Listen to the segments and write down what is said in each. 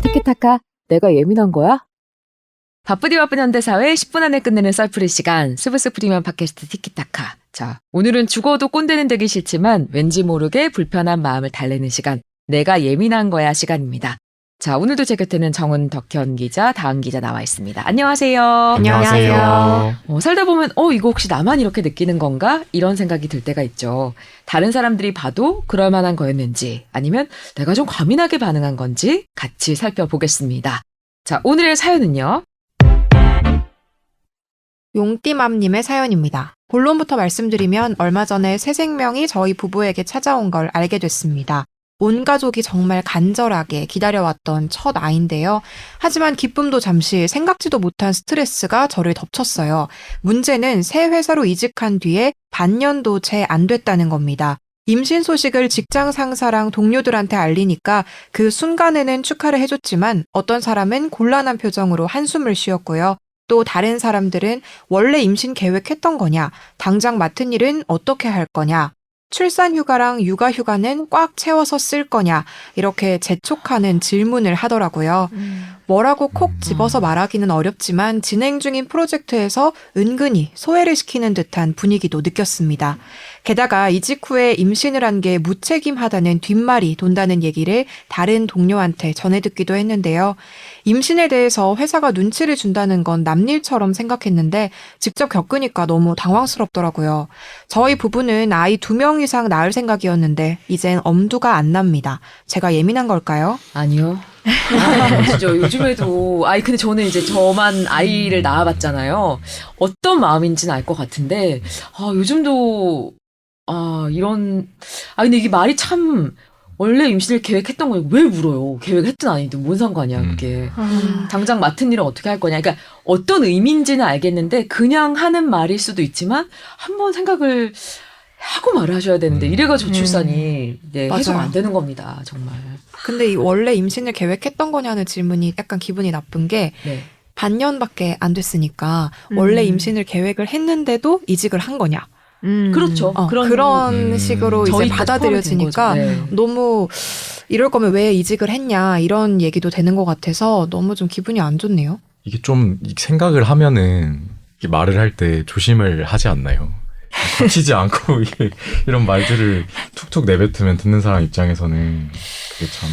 티키타카, 내가 예민한 거야? 바쁘디 바쁜 현대사회 10분 안에 끝내는 썰풀이 시간, 스브스 프리미엄 팟캐스트 티키타카. 자, 오늘은 죽어도 꼰대는 되기 싫지만 왠지 모르게 불편한 마음을 달래는 시간, 내가 예민한 거야 시간입니다. 자, 오늘도 제 곁에는 정은 덕현 기자, 다은 기자 나와 있습니다. 안녕하세요. 안녕하세요. 살다 보면 이거 혹시 나만 이렇게 느끼는 건가? 이런 생각이 들 때가 있죠. 다른 사람들이 봐도 그럴 만한 거였는지, 아니면 내가 좀 과민하게 반응한 건지 같이 살펴보겠습니다. 자, 오늘의 사연은요. 용띠맘님의 사연입니다. 본론부터 말씀드리면 얼마 전에 새 생명이 저희 부부에게 찾아온 걸 알게 됐습니다. 온 가족이 정말 간절하게 기다려왔던 첫 아이인데요. 하지만 기쁨도 잠시 생각지도 못한 스트레스가 저를 덮쳤어요. 문제는 새 회사로 이직한 뒤에 반년도 채 안 됐다는 겁니다. 임신 소식을 직장 상사랑 동료들한테 알리니까 그 순간에는 축하를 해줬지만 어떤 사람은 곤란한 표정으로 한숨을 쉬었고요. 또 다른 사람들은 원래 임신 계획했던 거냐, 당장 맡은 일은 어떻게 할 거냐, 출산 휴가랑 육아 휴가는 꽉 채워서 쓸 거냐, 이렇게 재촉하는 질문을 하더라고요. 뭐라고 콕 집어서 말하기는 어렵지만 진행 중인 프로젝트에서 은근히 소외를 시키는 듯한 분위기도 느꼈습니다. 게다가 이직 후에 임신을 한 게 무책임하다는 뒷말이 돈다는 얘기를 다른 동료한테 전해 듣기도 했는데요. 임신에 대해서 회사가 눈치를 준다는 건 남일처럼 생각했는데 직접 겪으니까 너무 당황스럽더라고요. 저희 부부는 아이 2명 이상 낳을 생각이었는데 이젠 엄두가 안 납니다. 제가 예민한 걸까요? 아니요. 진짜 요즘에도 근데 저는 이제 저만 아이를 낳아봤잖아요. 어떤 마음인지는 알 것 같은데 요즘도 근데 이게 말이 참, 원래 임신을 계획했던 거니 왜 물어요? 계획했든 아니든 뭔 상관이야 그게. 당장 맡은 일은 어떻게 할 거냐. 그러니까 어떤 의미인지는 알겠는데 그냥 하는 말일 수도 있지만 한번 생각을 하고 말을 하셔야 되는데 이래가 저출산이 해소가 안 되는 겁니다. 정말. 근데 이 원래 임신을 계획했던 거냐는 질문이 약간 기분이 나쁜 게 네. 반년밖에 안 됐으니까 원래 임신을 계획을 했는데도 이직을 한 거냐. 그렇죠. 그런 식으로 이제 받아들여지니까 너무 이럴 거면 왜 이직을 했냐 이런 얘기도 되는 것 같아서 너무 좀 기분이 안 좋네요. 이게 좀 생각을 하면은 말을 할 때 조심을 하지 않나요? 거치지 않고 이런 말들을 툭툭 내뱉으면 듣는 사람 입장에서는 그게 참.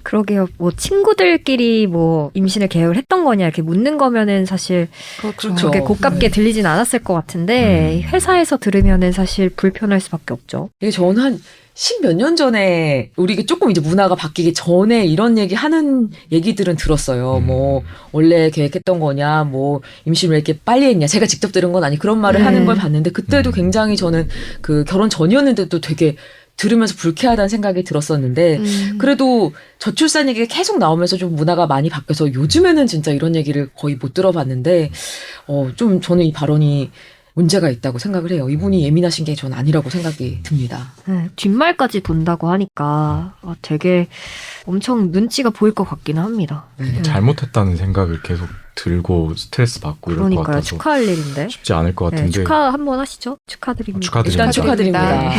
그러게요. 뭐 친구들끼리 뭐 임신을 계획을 했던 거냐 이렇게 묻는 거면은 사실 그렇죠. 그렇게 고깝게 들리진 않았을 것 같은데 회사에서 들으면은 사실 불편할 수밖에 없죠. 이게 저는 한 10몇 년 전에 우리 조금 이제 문화가 바뀌기 전에 이런 얘기 하는 얘기들은 들었어요. 뭐 원래 계획했던 거냐, 뭐 임신을 왜 이렇게 빨리 했냐. 제가 직접 들은 건 아니 그런 말을 하는 걸 봤는데 그때도 굉장히 저는 그 결혼 전이었는데도 되게 들으면서 불쾌하다는 생각이 들었었는데 그래도 저출산 얘기가 계속 나오면서 좀 문화가 많이 바뀌어서 요즘에는 진짜 이런 얘기를 거의 못 들어봤는데 좀 저는 이 발언이 문제가 있다고 생각을 해요. 이분이 예민하신 게 전 아니라고 생각이 듭니다. 뒷말까지 돈다고 하니까 되게 엄청 눈치가 보일 것 같기는 합니다. 잘못했다는 생각을 계속 들고 스트레스 받고 이럴 것 그러니까요. 같아서 축하할 일인데. 쉽지 않을 것 같은데. 축하 한번 하시죠. 축하드립니다. 일단 축하드립니다.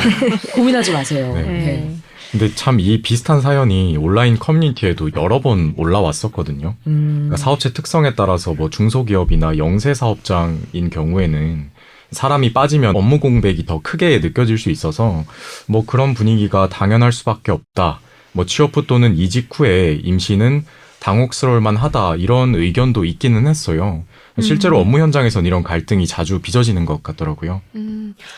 고민하지 마세요. 네. 근데 참 이 비슷한 사연이 온라인 커뮤니티에도 여러 번 올라왔었거든요. 그러니까 사업체 특성에 따라서 뭐 중소기업이나 영세 사업장인 경우에는 사람이 빠지면 업무 공백이 더 크게 느껴질 수 있어서 뭐 그런 분위기가 당연할 수밖에 없다. 뭐 취업 후 또는 이직 후에 임신은 당혹스러울 만하다 이런 의견도 있기는 했어요. 실제로 업무 현장에선 이런 갈등이 자주 빚어지는 것 같더라고요.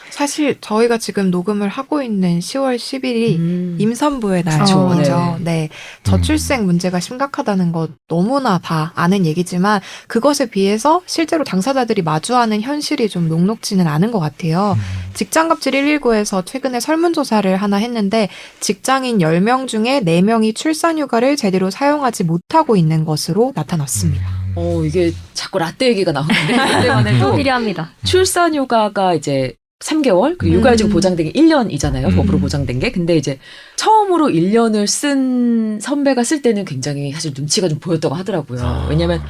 사실 저희가 지금 녹음을 하고 있는 10월 10일이 임산부의 그렇죠. 날이죠. 네. 저출생 문제가 심각하다는 것 너무나 다 아는 얘기지만 그것에 비해서 실제로 당사자들이 마주하는 현실이 좀 녹록지는 않은 것 같아요. 직장갑질 119에서 최근에 설문조사를 하나 했는데 직장인 10명 중에 4명이 출산휴가를 제대로 사용하지 못하고 있는 것으로 나타났습니다. 이게 자꾸 라떼 얘기가 나오는데 그때만 해도 필요합니다. 출산휴가가 이제 3개월, 그리고 육아휴직 보장된 게 1년이잖아요. 법으로 보장된 게. 근데 이제 처음으로 1년을 쓴 선배가 쓸 때는 굉장히 사실 눈치가 좀 보였다고 하더라고요. 왜냐면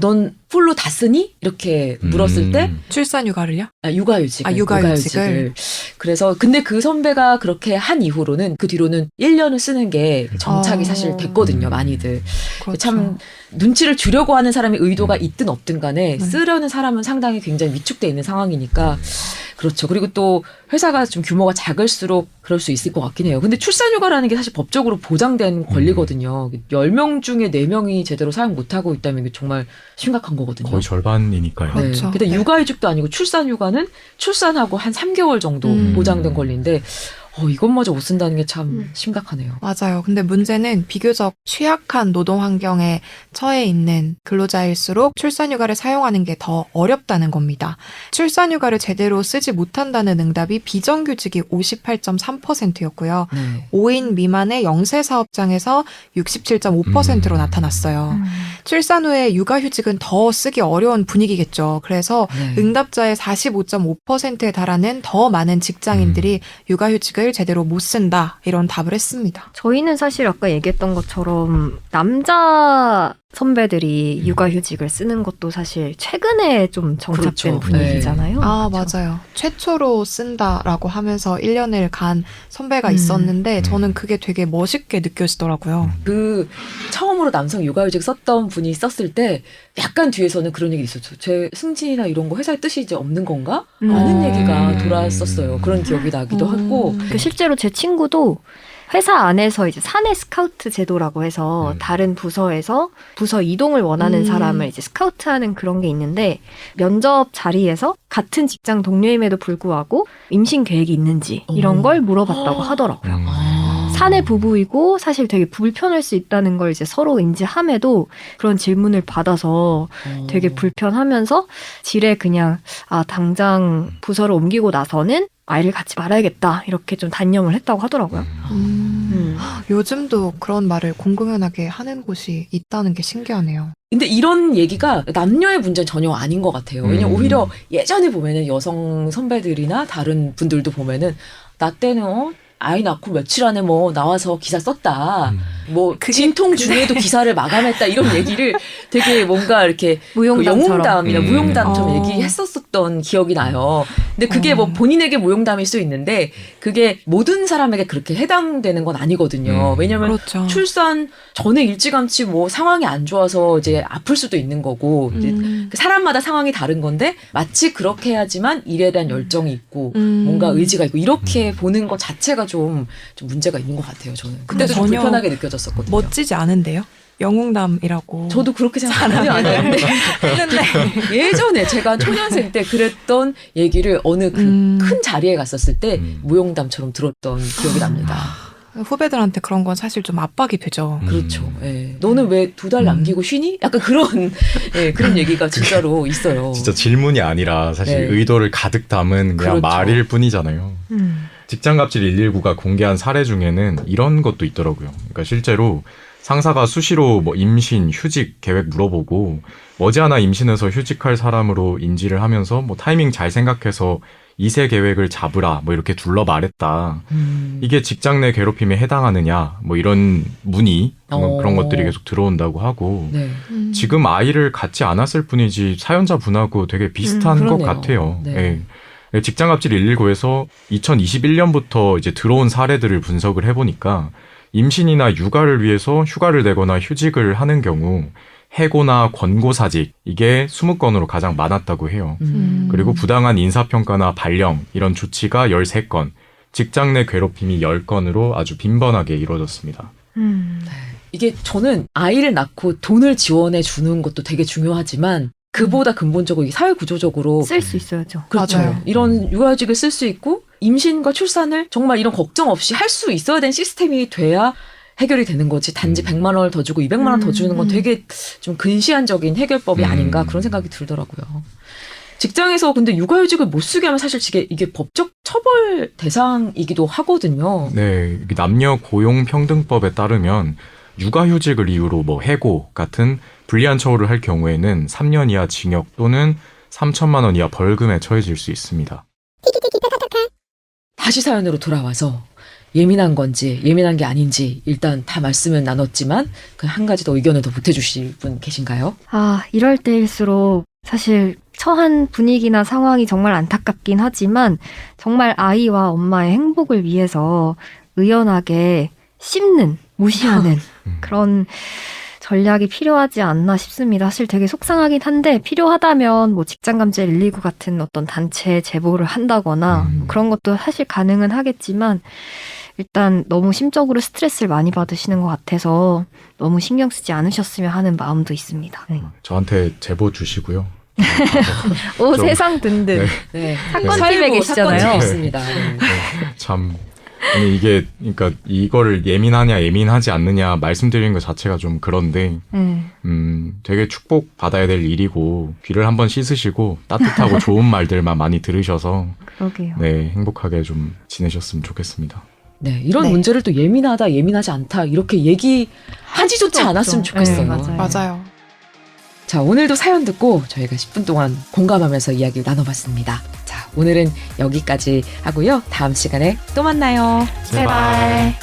넌 풀로 다 쓰니? 이렇게 물었을 때 출산휴가를요? 육아휴직을. 육아휴직을. 그래서 근데 그 선배가 그렇게 한 이후로는 그 뒤로는 1년을 쓰는 게 정착이 사실 됐거든요. 많이들. 그렇죠. 참 눈치를 주려고 하는 사람의 의도가 있든 없든 간에 쓰려는 사람은 상당히 굉장히 위축돼 있는 상황이니까 그렇죠. 그리고 또 회사가 좀 규모가 작을수록 그럴 수 있을 것 같긴 해요. 근데 출산휴가라는 게 사실 법적으로 보장된 권리거든요. 10명 중에 4명이 제대로 사용 못하고 있다면 이게 정말 심각한 거거든요. 거의 절반이니까요. 네. 그렇죠. 근데 네. 육아휴직도 아니고 출산휴가는 출산하고 한 3개월 정도 보장된 권리인데 이것마저 못 쓴다는 게 참 심각하네요. 맞아요. 근데 문제는 비교적 취약한 노동 환경에 처해 있는 근로자일수록 출산휴가를 사용하는 게 더 어렵다는 겁니다. 출산휴가를 제대로 쓰지 못한다는 응답이 비정규직이 58.3%였고요. 네. 5인 미만의 영세 사업장에서 67.5%로 나타났어요. 출산 후에 육아휴직은 더 쓰기 어려운 분위기겠죠. 그래서 네. 응답자의 45.5%에 달하는 더 많은 직장인들이 육아휴직을 제대로 못 쓴다 이런 답을 했습니다. 저희는 사실 아까 얘기했던 것처럼 남자 선배들이 육아휴직을 쓰는 것도 사실 최근에 좀 정착된 그렇죠. 분위기잖아요. 아, 그렇죠? 맞아요. 최초로 쓴다라고 하면서 1년을 간 선배가 있었는데 저는 그게 되게 멋있게 느껴지더라고요. 그 처음으로 남성 육아휴직 썼던 분이 썼을 때 약간 뒤에서는 그런 얘기 있었죠. 제 승진이나 이런 거 회사의 뜻이 이제 없는 건가? 라는 얘기가 돌았었어요. 그런 기억이 나기도 하고. 그 실제로 제 친구도 회사 안에서 이제 사내 스카우트 제도라고 해서 다른 부서에서 부서 이동을 원하는 사람을 이제 스카우트하는 그런 게 있는데 면접 자리에서 같은 직장 동료임에도 불구하고 임신 계획이 있는지 이런 걸 물어봤다고 하더라고요. 사내 부부이고 사실 되게 불편할 수 있다는 걸 이제 서로 인지함에도 그런 질문을 받아서 되게 불편하면서 지레 그냥 당장 부서를 옮기고 나서는 아이를 갖지 말아야겠다 이렇게 좀 단념을 했다고 하더라고요. 요즘도 그런 말을 공공연하게 하는 곳이 있다는 게 신기하네요. 근데 이런 얘기가 남녀의 문제는 전혀 아닌 것 같아요. 왜냐면 오히려 예전에 보면은 여성 선배들이나 다른 분들도 보면은 나 때는 아이 낳고 며칠 안에 뭐 나와서 기사 썼다. 뭐 진통 중에도 기사를 마감했다. 이런 얘기를 되게 뭔가 이렇게 무용담처럼. 영웅담이나 무용담처럼 얘기했었던 기억이 나요. 근데 그게 뭐 본인에게 무용담일 수 있는데 그게 모든 사람에게 그렇게 해당되는 건 아니거든요. 왜냐면 그렇죠. 출산 전에 일찌감치 뭐 상황이 안 좋아서 이제 아플 수도 있는 거고 이제 사람마다 상황이 다른 건데 마치 그렇게 해야지만 일에 대한 열정이 있고 뭔가 의지가 있고 이렇게 보는 것 자체가 좀 문제가 있는 것 같아요. 저는 그때도 좀 전혀 불편하게 느껴졌었거든요. 멋지지 않은데요? 영웅담이라고. 저도 그렇게 생각하지 않았는데 예전에 제가 초년생 때 그랬던 얘기를 어느 그 큰 자리에 갔었을 때 무용담처럼 들었던 기억이 납니다. 후배들한테 그런 건 사실 좀 압박이 되죠. 그렇죠. 예. 너는 왜 2달 남기고 쉬니? 약간 그런 그런 얘기가 진짜로 있어요. 진짜 질문이 아니라 사실 네. 의도를 가득 담은 그냥 그렇죠. 말일 뿐이잖아요. 직장갑질 119가 공개한 사례 중에는 이런 것도 있더라고요. 그러니까 실제로 상사가 수시로 뭐 임신, 휴직 계획 물어보고 머지않아 임신해서 휴직할 사람으로 인지를 하면서 뭐 타이밍 잘 생각해서 이세 계획을 잡으라 뭐 이렇게 둘러 말했다. 이게 직장 내 괴롭힘에 해당하느냐 뭐 이런 문의 그런 것들이 계속 들어온다고 하고 네. 지금 아이를 갖지 않았을 뿐이지 사연자 분하고 되게 비슷한 것 그러네요. 같아요. 네. 예. 직장갑질 119에서 2021년부터 이제 들어온 사례들을 분석을 해보니까 임신이나 육아를 위해서 휴가를 내거나 휴직을 하는 경우 해고나 권고사직 이게 20건으로 가장 많았다고 해요. 그리고 부당한 인사평가나 발령 이런 조치가 13건, 직장 내 괴롭힘이 10건으로 아주 빈번하게 이루어졌습니다. 이게 저는 아이를 낳고 돈을 지원해 주는 것도 되게 중요하지만 그보다 근본적으로 사회 구조적으로 쓸 수 있어야죠. 그렇죠. 맞아요. 이런 육아휴직을 쓸 수 있고 임신과 출산을 정말 이런 걱정 없이 할 수 있어야 되는 시스템이 돼야 해결이 되는 거지. 단지 100만 원을 더 주고 200만 원 더 주는 건 되게 좀 근시안적인 해결법이 아닌가 그런 생각이 들더라고요. 직장에서 근데 육아휴직을 못 쓰게 하면 사실 이게 법적 처벌 대상이기도 하거든요. 네, 남녀 고용평등법에 따르면 육아휴직을 이유로 뭐 해고 같은 불리한 처우를 할 경우에는 3년 이하 징역 또는 3천만 원 이하 벌금에 처해질 수 있습니다. 다시 사연으로 돌아와서 예민한 건지 예민한 게 아닌지 일단 다 말씀은 나눴지만 그 한 가지 더 의견을 더 보태주실 분 계신가요? 이럴 때일수록 사실 처한 분위기나 상황이 정말 안타깝긴 하지만 정말 아이와 엄마의 행복을 위해서 의연하게 씹는, 무시하는 그런 전략이 필요하지 않나 싶습니다. 사실 되게 속상하긴 한데 필요하다면 뭐 직장감자 119 같은 어떤 단체에 제보를 한다거나 그런 것도 사실 가능은 하겠지만 일단 너무 심적으로 스트레스를 많이 받으시는 것 같아서 너무 신경 쓰지 않으셨으면 하는 마음도 있습니다. 네. 저한테 제보 주시고요. 오, 좀- 세상 든든. 네. 사건팀에 계시잖아요. 사건팀에 있습니다. 네. 참 아니 이게 그러니까 이거를 예민하냐 예민하지 않느냐 말씀드리는 것 자체가 좀 그런데 되게 축복 받아야 될 일이고 귀를 한번 씻으시고 따뜻하고 좋은 말들만 많이 들으셔서 그러게요. 네 행복하게 좀 지내셨으면 좋겠습니다. 네, 이런 네. 문제를 또 예민하다, 예민하지 않다 이렇게 얘기하지조차 수도 않았으면 없죠. 좋겠어요. 네, 맞아요. 맞아요. 자, 오늘도 사연 듣고 저희가 10분 동안 공감하면서 이야기를 나눠봤습니다. 자, 오늘은 여기까지 하고요. 다음 시간에 또 만나요. 제발.